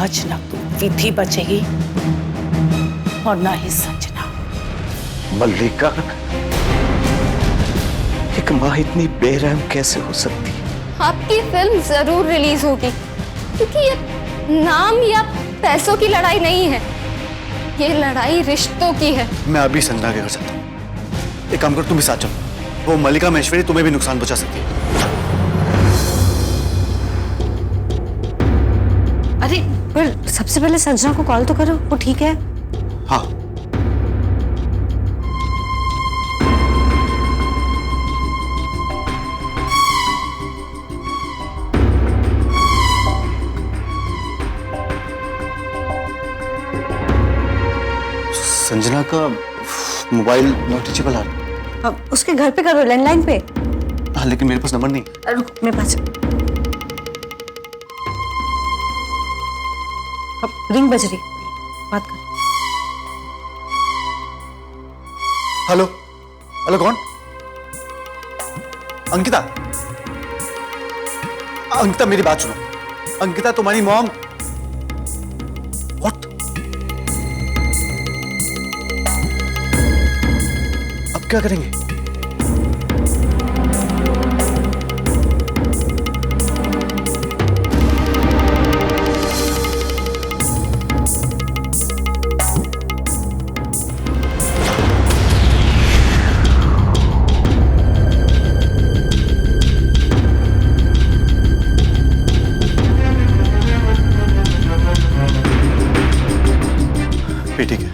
आज ना तो विधि बचेगी और ना ही संजना। मल्लिका, एक माँ इतनी बेरहम कैसे हो सकती है? आपकी फिल्म जरूर रिलीज होगी, क्योंकि ये नाम या पैसों की लड़ाई नहीं है, ये लड़ाई रिश्तों की है। मैं अभी संजना के घर चलता हूँ। एक काम कर, तुम भी साथ चलो। वो मल्लिका महेश्वरी तुम्हें भी नुकसान पहुंचा सकती है। अरे पर सबसे पहले संजना को कॉल तो करो, वो ठीक है? हाँ। संजना का मोबाइल नॉट रीचेबल आ रहा। अब उसके घर पे करो, लैंडलाइन पे। हाँ, लेकिन मेरे पास नंबर नहीं। रुक, मेरे पास अब रिंग बज रही, बात कर। हेलो, हेलो, कौन? अंकिता। अंकिता, मेरी बात सुनो। अंकिता, तुम्हारी मॉम। व्हाट? अब क्या करेंगे? ठीक है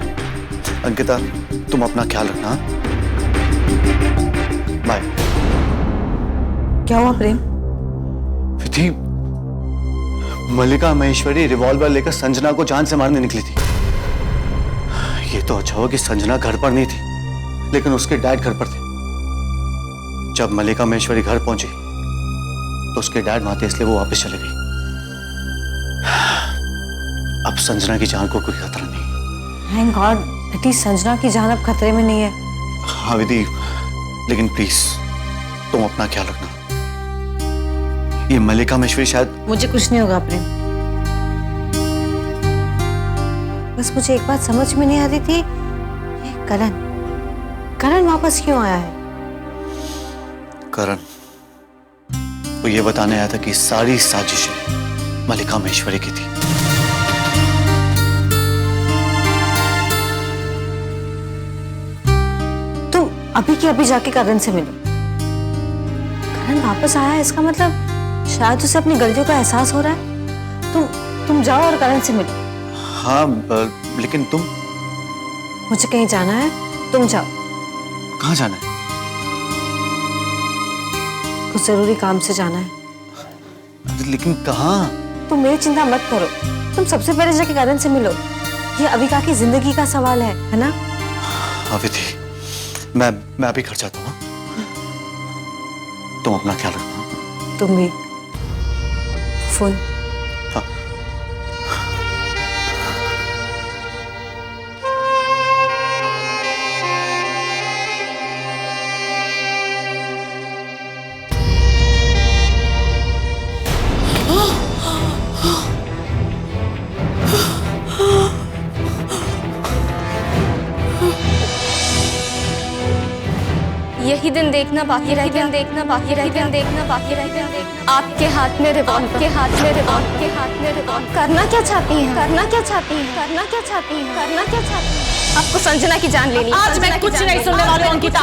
अंकिता, तुम अपना ख्याल रखना। बाय। क्या हुआ प्रेम? विधि, मल्लिका महेश्वरी रिवॉल्वर लेकर संजना को जान से मारने निकली थी। ये तो अच्छा हुआ कि संजना घर पर नहीं थी, लेकिन उसके डैड घर पर थे। जब मल्लिका महेश्वरी घर पहुंची तो उसके डैड वहां थे, इसलिए वो वापस चले गई। अब संजना की जान को कोई खतरा नहीं। थैंक गॉड, एटलीस्ट संजना की जान अब खतरे में नहीं है। हाँ विधि, लेकिन प्लीज तुम अपना ख्याल रखना। ये मल्लिका महेश्वरी शायद। मुझे कुछ नहीं होगा प्रेम। बस मुझे एक बात समझ में नहीं आ रही थी, ये करण वापस क्यों आया है? करण वो ये बताने आया था कि सारी साजिशें मल्लिका महेश्वरी की थी। अभी की अभी जाके करण से मिलो। करण वापस आया है, इसका मतलब शायद उसे अपनी गलतियों का एहसास हो रहा है। तुम जाओ और करण से मिलो। हाँ, लेकिन तुम? मुझे कहीं जाना है, तुम जाओ। कहाँ जाना है? कुछ जरूरी काम से जाना है। लेकिन कहाँ? तुम मेरी चिंता मत करो, तुम सबसे पहले जाके करण से मिलो। ये अविका की जिंदगी का सवाल है ना? हाँ विधि, मैं अभी घर जाता हूँ। तुम अपना ख्याल रखना। तुम भी। फोन। हाँ। यही दिन देखना बाकी रह गया, देखना बाकी रह गया, देखना बाकी रह गया। आपके हाथ में रिवॉल्वर, के हाथ में रिवॉल्वर, के हाथ में रिवॉल्वर। करना क्या चाहती हैं? करना क्या चाहती हैं? करना क्या चाहती हैं? करना क्या चाहती हैं? आपको संजना की जान लेनी। आज मैं कुछ नहीं सुनने वाली हूं अंकिता।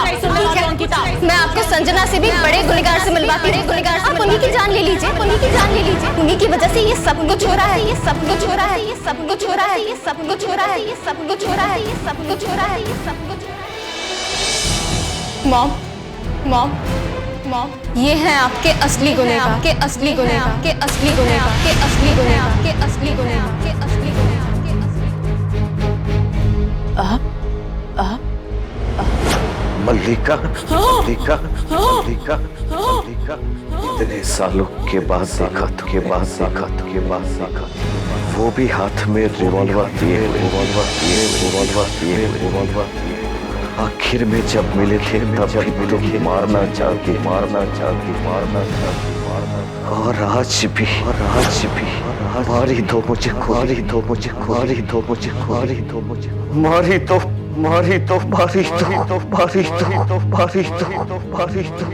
मैं आपको संजना से भी बड़े गुनहगार से मिलवाती हूं। गुनहगार से उन्हीं की जान ले लीजिए, उन्हीं की जान ले लीजिए। उन्हीं की वजह से ये सब कुछ हो रहा है, ये सब कुछ हो रहा है, ये सब कुछ हो रहा है, ये सब कुछ हो रहा है, ये सब कुछ हो रहा है, ये सब कुछ हो रहा है, ये सब कुछ हो रहा है। मॉम, मॉम, मॉम, ये हैं आपके असली गुनहगार, आपके असली गुनहगार, आपके असली गुनहगार, आपके असली गुनहगार, आपके असली गुनहगार, आपके असली गुनहगार। मल्लिका, मल्लिका, मल्लिका, मल्लिका, इतने सालों के बाद देखा वो भी हाथ में रिवॉल्वर दिए, आखिर में जब मिले थे तब भी तुम मारना चाहती। और आज भी मारी दो मुझे, मारी दो मुझे, मारी दो मुझे, मारी दो मुझे, मारी दो, मारी दो, मारी दो, मारी दो, मारी दो, मारी दो।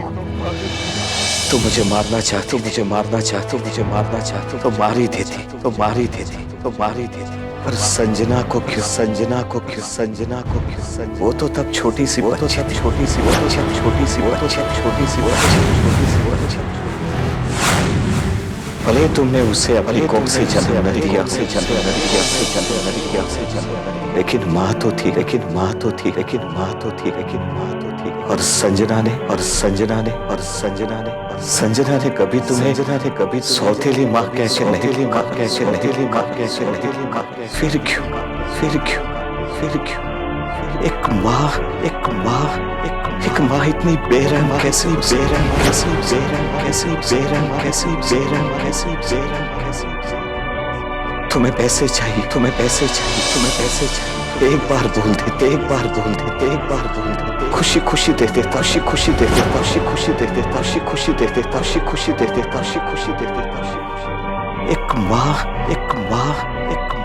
तू मुझे मारना चाहती, मुझे मारना चाहती, मुझे मारना चाहती तो मारी देती, तो मारी देती, तो मारी देती। पर संजना को क्यों, संजना को क्यों, संजना को क्यों? वो तो तब छोटी सी बच्ची, छोटी सी बच्ची, छोटी सी बच्ची, छोटी सी बच्ची, छोटी सी बच्ची। भले तुमने उसे अपनी कोख से जन्म नहीं दिया, से जन्म नहीं दिया, से जन्म नहीं दिया, से जन्म, लेकिन माँ तो थी, लेकिन माँ तो थी, लेकिन माँ तो थी, लेकिन माँ तो थी। और संजना ने, और संजना ने, और संजना ने, और संजना ने कभी तुम्हें, संजना ने कभी सौतेली माँ कह के नहीं, माँ कह के नहीं, माँ कह के नहीं। फिर क्यों, फिर क्यों, फिर क्यों? एक माँ, एक माँ, एक माँ इतनी बेरहम कैसी, बेरहम कैसी, बेरहम कैसी, बेरहम कैसी, बेरहम कैसी, बेरहम कैसी? तुम्हें पैसे चाहिए, तुम्हें पैसे चाहिए, तुम्हें पैसे चाहिए, एक बार बोल देते, एक बार बोल देते, एक बार बोल देते, खुशी खुशी देते, खुशी खुशी देते, खुशी खुशी देते, खुशी खुशी देते, खुशी खुशी देते, खुशी खुशी देते, खुशी खुशी। एक माँ, एक माँ,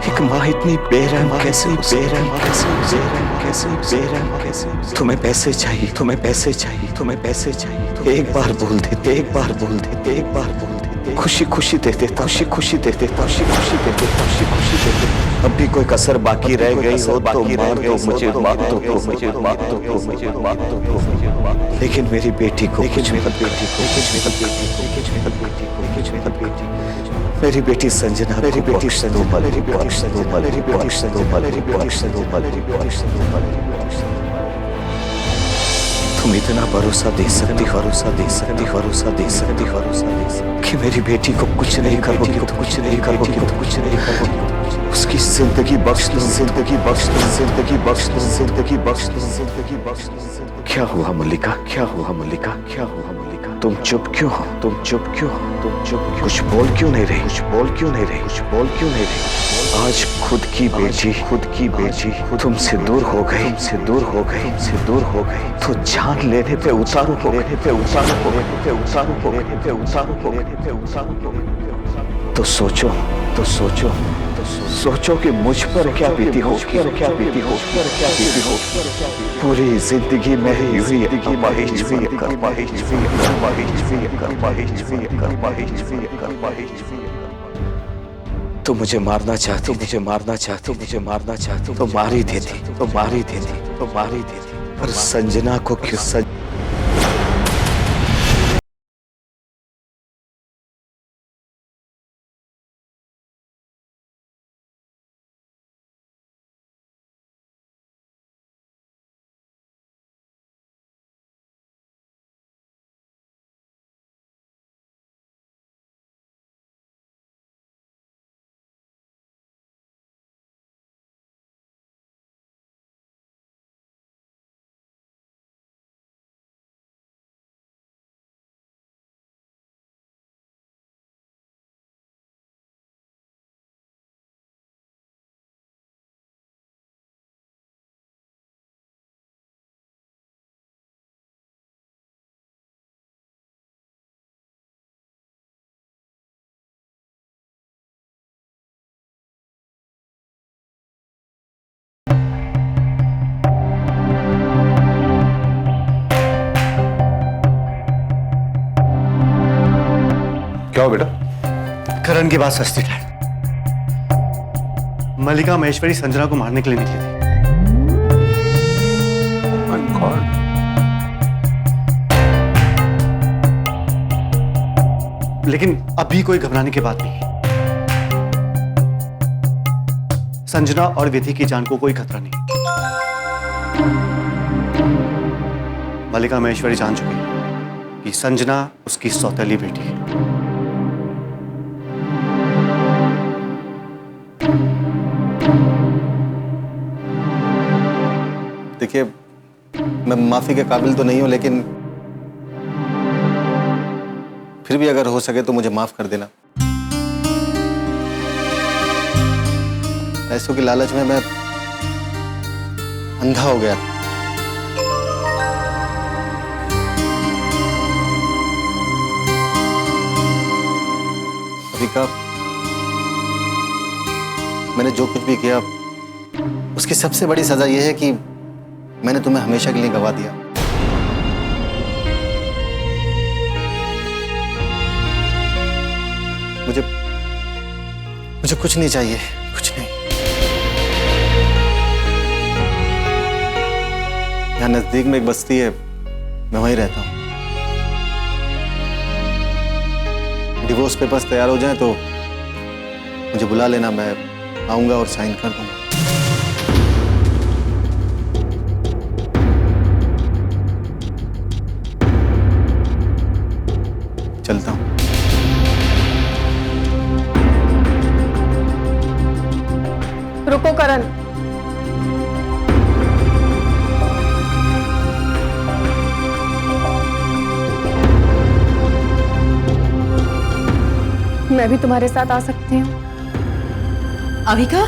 एक माँ इतनी बेरहम कैसी, बेरहम कैसी, बेरहम कैसी, बेरहम कैसी? तुम्हें पैसे चाहिए, तुम्हें पैसे चाहिए, तुम्हें पैसे चाहिए, एक बार बोल देते, एक बार बोल देते, एक बार बोल देते, खुशी खुशी देते, खुशी खुशी देते, खुशी खुशी देते, खुशी खुशी देते। अब भी कोई कसर बाकी रह गई हो तो मार दो मुझे, मार दो मुझे, मार दो मुझे, मार दो मुझे। लेकिन मेरी बेटी को, लेकिन मेरी बेटी को, लेकिन मेरी बेटी को, लेकिन मेरी बेटी को, लेकिन मेरी बेटी को, मेरी बेटी संजना, मेरी बेटी संजना, मेरी बेटी संजना, मेरी बेटी संजना, मेरी बेटी संजना, मेरी बेटी संजना, मेरी बेटी संजना। तुम इतना भरोसा दे सकती, भरोसा दे सकती, भरोसा दे सकती, भरोसा दे सकती कि मेरी बेटी को कुछ नहीं करोगी, तो कुछ नहीं करोगी, तो कुछ नहीं करोगी। उसकी जिंदगी बख्श दो, जिंदगी बख्श दो, जिंदगी बख्श दो, जिंदगी बख्श दो, जिंदगी बख्श दो। क्या हुआ मल्लिका, क्या हुआ मल्लिका, क्या हुआ मल्लिका? तुम चुप क्यों हो, तुम चुप क्यों हो, तुम चुप क्यों? कुछ बोल क्यों नहीं रही, कुछ बोल क्यों नहीं रही, कुछ बोल क्यों नहीं रही? आज खुद की बेटी, खुद की बेटी तुमसे दूर हो गई, तुमसे दूर हो गई, तुमसे दूर हो गई तो जान लेने पे उतारू हो, लेने पे उतारू हो, लेने पे उतारू हो, लेने पे उतारू हो, लेने पे उतारू हो। तो सोचो, तो सोचो, सोचो कि मुझ पर क्या बीती हो, क्या बीती हो, क्या बीती हो। पूरी जिंदगी में यूं ही करपाहिज भी, करपाहिज भी, करपाहिज भी, करपाहिज भी, करपाहिज भी, करपाहिज भी। तो मुझे मारना चाहते, मुझे मारना चाहते, मुझे मारना चाहते तो मारी देती, तो मारी देती, तो मारी देती। पर संजना को क्यों? क्या हो बेटा? करण की बात सस्ती है। मल्लिका महेश्वरी संजना को मारने के लिए निकली थी। My God. लेकिन अभी कोई घबराने की बात नहीं। संजना और विधि की जान को कोई खतरा नहीं। मल्लिका महेश्वरी जान चुकी है कि संजना उसकी सौतेली बेटी है। देखिए, मैं माफी के काबिल तो नहीं हूं, लेकिन फिर भी अगर हो सके तो मुझे माफ कर देना। पैसों की लालच में मैं अंधा हो गया। अविका, मैंने जो कुछ भी किया उसकी सबसे बड़ी सजा यह है कि मैंने तुम्हें हमेशा के लिए गवा दिया। मुझे कुछ नहीं चाहिए, कुछ नहीं। यहाँ नजदीक में एक बस्ती है, मैं वहीं रहता हूँ। डिवोर्स पेपर्स तैयार हो जाएं तो मुझे बुला लेना, मैं आऊंगा और साइन कर दूंगा। चलता हूँ। रुको करण, मैं भी तुम्हारे साथ आ सकती हूँ। Avika,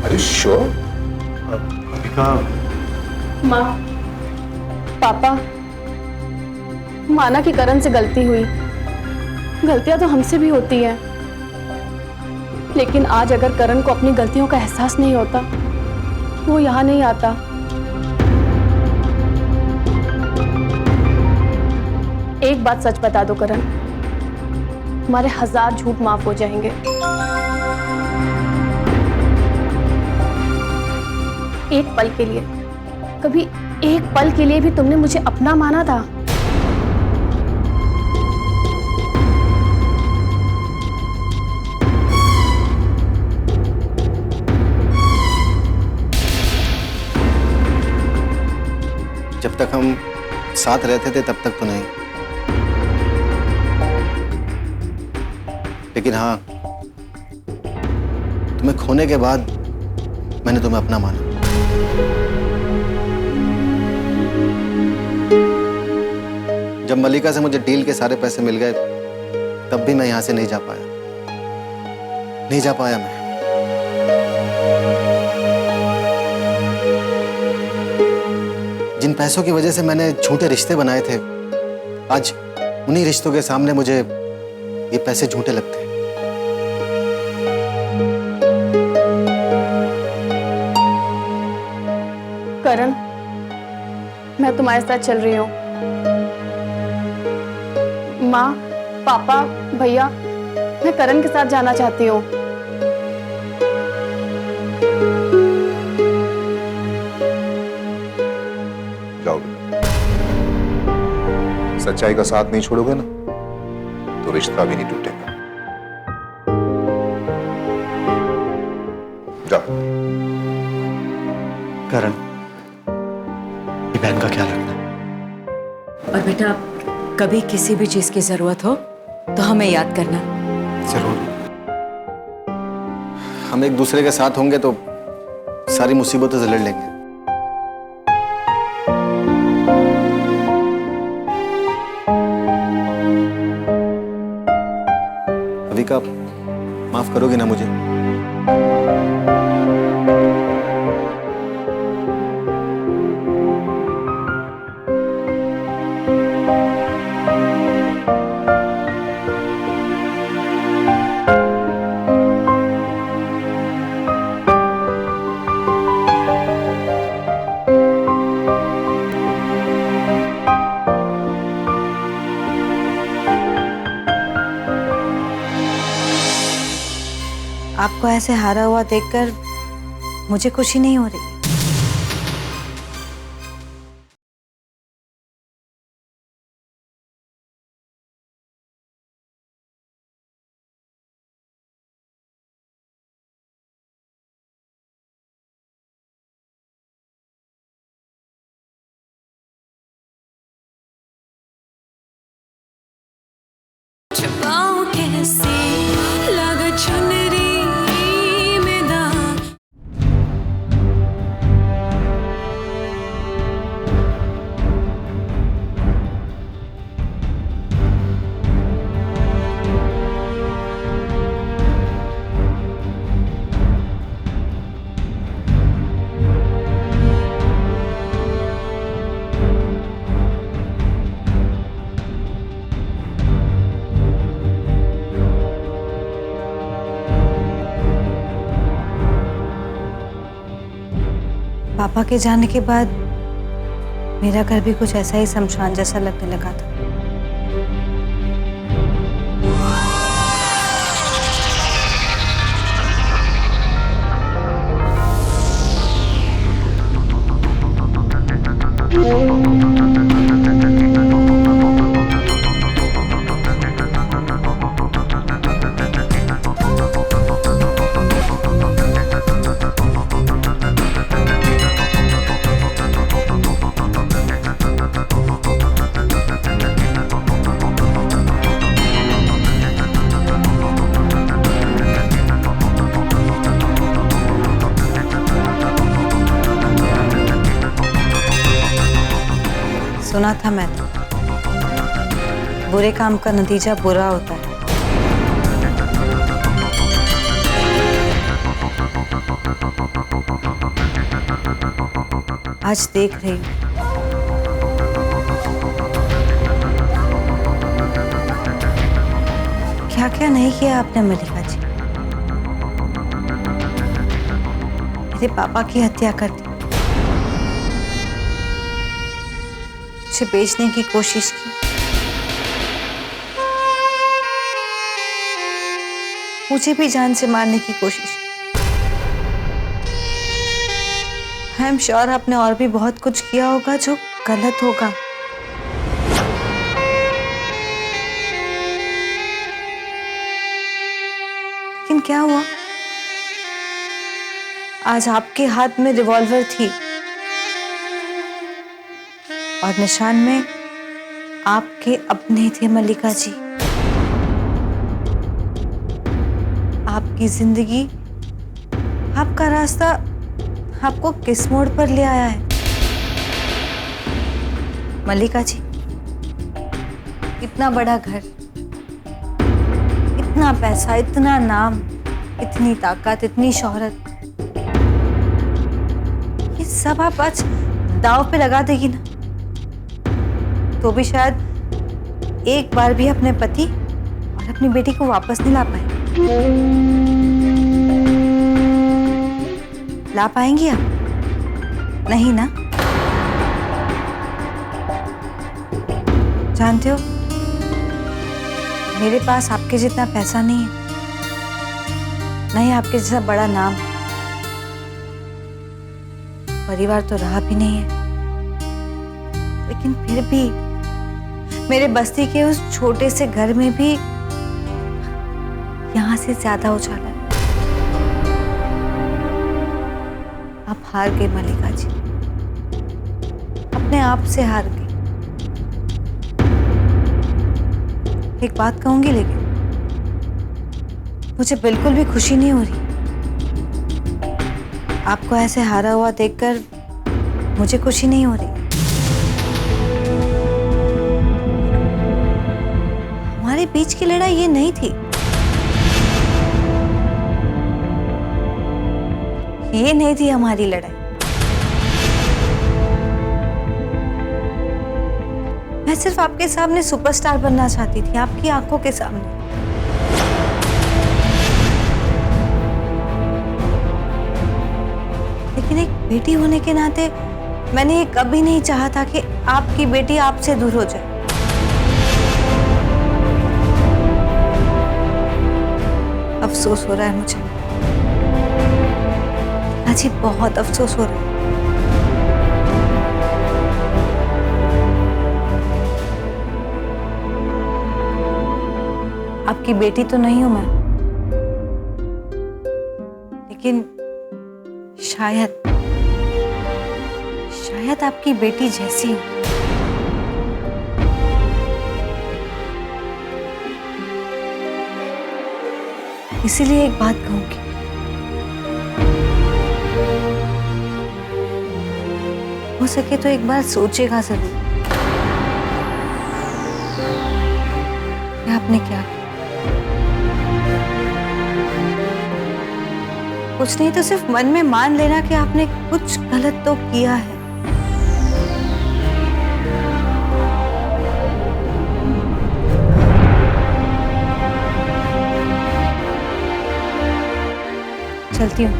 Are you sure? Avika, माँ, पापा, माना कि करण से गलती हुई, गलतियां तो हमसे भी होती हैं, लेकिन आज अगर करण को अपनी गलतियों का एहसास नहीं होता, वो यहाँ नहीं आता। एक बात सच बता दो करण, हमारे 1000 झूठ माफ हो जाएंगे। एक पल के लिए, कभी एक पल के लिए भी तुमने मुझे अपना माना था? जब तक हम साथ रहते थे तब तक तो नहीं, लेकिन हाँ, तुम्हें खोने के बाद मैंने तुम्हें अपना माना। जब मल्लिका से मुझे डील के सारे पैसे मिल गए तब भी मैं यहां से नहीं जा पाया, नहीं जा पाया मैं। जिन पैसों की वजह से मैंने झूठे रिश्ते बनाए थे, आज उन्हीं रिश्तों के सामने मुझे ये पैसे झूठे लगते हैं। करण, मैं तुम्हारे साथ चल रही हूँ। माँ, पापा, भैया, मैं करण के साथ जाना चाहती हूँ। जाओगे? सच्चाई का साथ नहीं छोड़ोगे ना, तो रिश्ता भी नहीं टूटेगा। जाओ। करण, ये बहन का ख्याल रखना। और बेटा, कभी किसी भी चीज की जरूरत हो तो हमें याद करना। जरूर। हम एक दूसरे के साथ होंगे तो सारी मुसीबतों से लड़ लेंगे। अविका, माफ करोगे ना मुझे? आपको ऐसे हारा हुआ देखकर मुझे खुशी नहीं हो रही। छुपाऊं कैसे लग चुनरी में दाग। पापा के जाने के बाद मेरा घर भी कुछ ऐसा ही शमशान जैसा लगने लगा था। सुना था मैं तो, बुरे काम का नतीजा बुरा होता है। आज देख रही हूँ क्या क्या नहीं किया आपने मलिका जी। मेरे पापा की हत्या कर दी, उसे बेचने की कोशिश की, मुझे भी जान से मारने की कोशिश। आई एम श्योर आपने और भी बहुत कुछ किया होगा जो गलत होगा। लेकिन क्या हुआ, आज आपके हाथ में रिवॉल्वर थी और निशान में आपके अपने थे मल्लिका जी। आपकी जिंदगी, आपका रास्ता आपको किस मोड़ पर ले आया है मल्लिका जी? इतना बड़ा घर, इतना पैसा, इतना नाम, इतनी ताकत, इतनी शोहरत, ये सब आप आज दांव पे लगा देगी ना, तो भी शायद एक बार भी अपने पति और अपनी बेटी को वापस नहीं ला पाए। ला पाएंगी आप? नहीं ना? जानते हो, मेरे पास आपके जितना पैसा नहीं है, नहीं आपके जैसा बड़ा नाम, परिवार तो रहा भी नहीं है, लेकिन फिर भी मेरे बस्ती के उस छोटे से घर में भी यहां से ज्यादा उजाला है। आप हार गए मल्लिका जी, अपने आप से हार गए। एक बात कहूंगी, लेकिन मुझे बिल्कुल भी खुशी नहीं हो रही। आपको ऐसे हारा हुआ देखकर मुझे खुशी नहीं हो रही। हमारे बीच की लड़ाई ये नहीं थी, ये नहीं थी हमारी लड़ाई। मैं सिर्फ आपके सामने सुपरस्टार बनना चाहती थी, आपकी आंखों के सामने। लेकिन एक बेटी होने के नाते मैंने ये कभी नहीं चाहा था कि आपकी बेटी आपसे दूर हो जाए। अफसोस हो रहा है मुझे अजी, बहुत अफसोस हो रहा है। आपकी बेटी तो नहीं हूं मैं, लेकिन शायद आपकी बेटी जैसी हूं। इसीलिए एक बात कहूंगी, हो सके तो एक बार सोचेगा जरूर कि आपने क्या किया। कुछ नहीं तो सिर्फ मन में मान लेना कि आपने कुछ गलत तो किया है। चलती हूँ।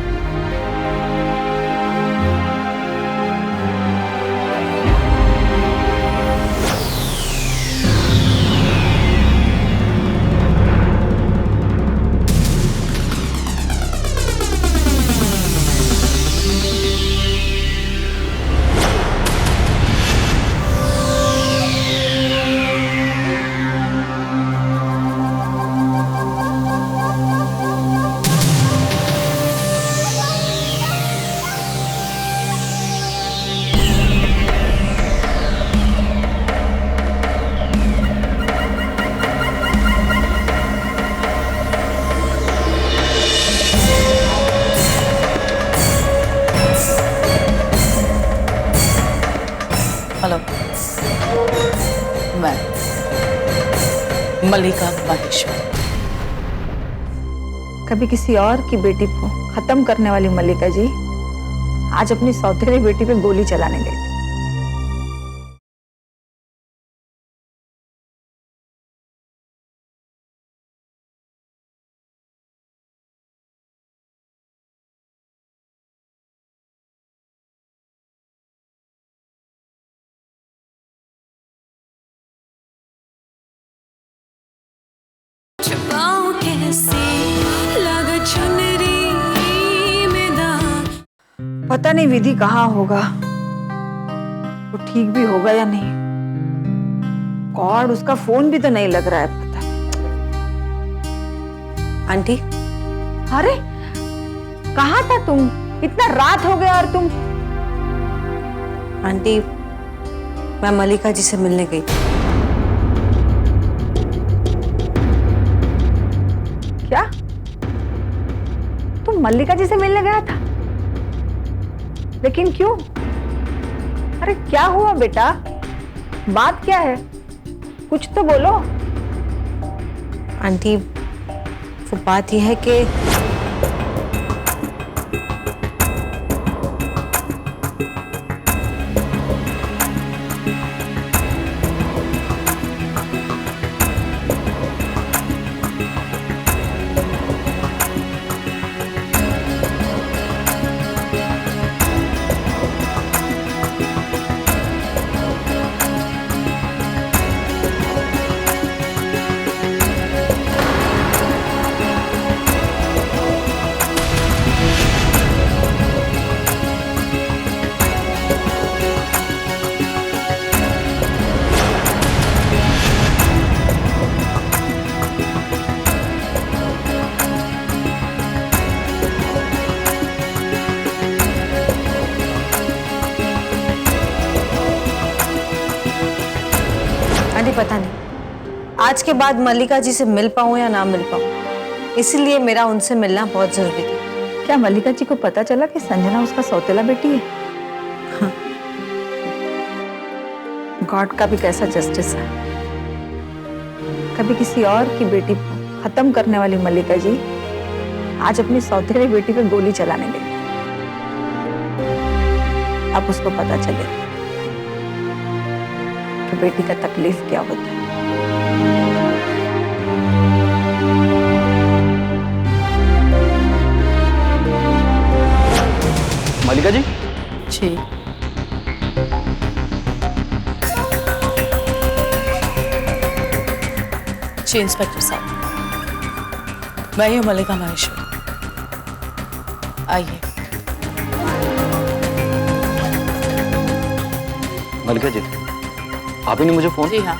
मल्लिका माहेश्वरी। कभी किसी और की बेटी को खत्म करने वाली मल्लिका जी आज अपनी सौतेली बेटी पे गोली चलाने गई। छुपाऊं कैसे लगा चुनरी में दाग। पता नहीं विधि कहाँ होगा, वो ठीक भी होगा या नहीं। गॉड, उसका फोन भी तो नहीं लग रहा है। पता नहीं। आंटी, अरे कहाँ था तुम? इतना रात हो गया और तुम? आंटी मैं मल्लिका जी से मिलने गई थी। क्या तुम मल्लिका जी से मिलने गया था? लेकिन क्यों? अरे क्या हुआ बेटा? बात क्या है? कुछ तो बोलो। आंटी वो बात यह है कि आंटी पता नहीं आज के बाद मल्लिका जी से मिल पाऊं या ना मिल पाऊं, इसीलिए मेरा उनसे मिलना बहुत जरूरी था। क्या मल्लिका जी को पता चला कि संजना उसका सौतेला बेटी है? हाँ। गॉड का भी कैसा जस्टिस है। कभी किसी और की बेटी को खत्म करने वाली मल्लिका जी आज अपनी सौतेली बेटी पे गोली चलाने गई। अब उसको पता चले कि बेटी का तकलीफ क्या होता है। मल्लिका जी, जी जी इंस्पेक्टर साहब, मैं ही हूँ मल्लिका माहेश्वरी। आइए। मल्लिका जी, आप ही ने मुझे फोन? जी हाँ।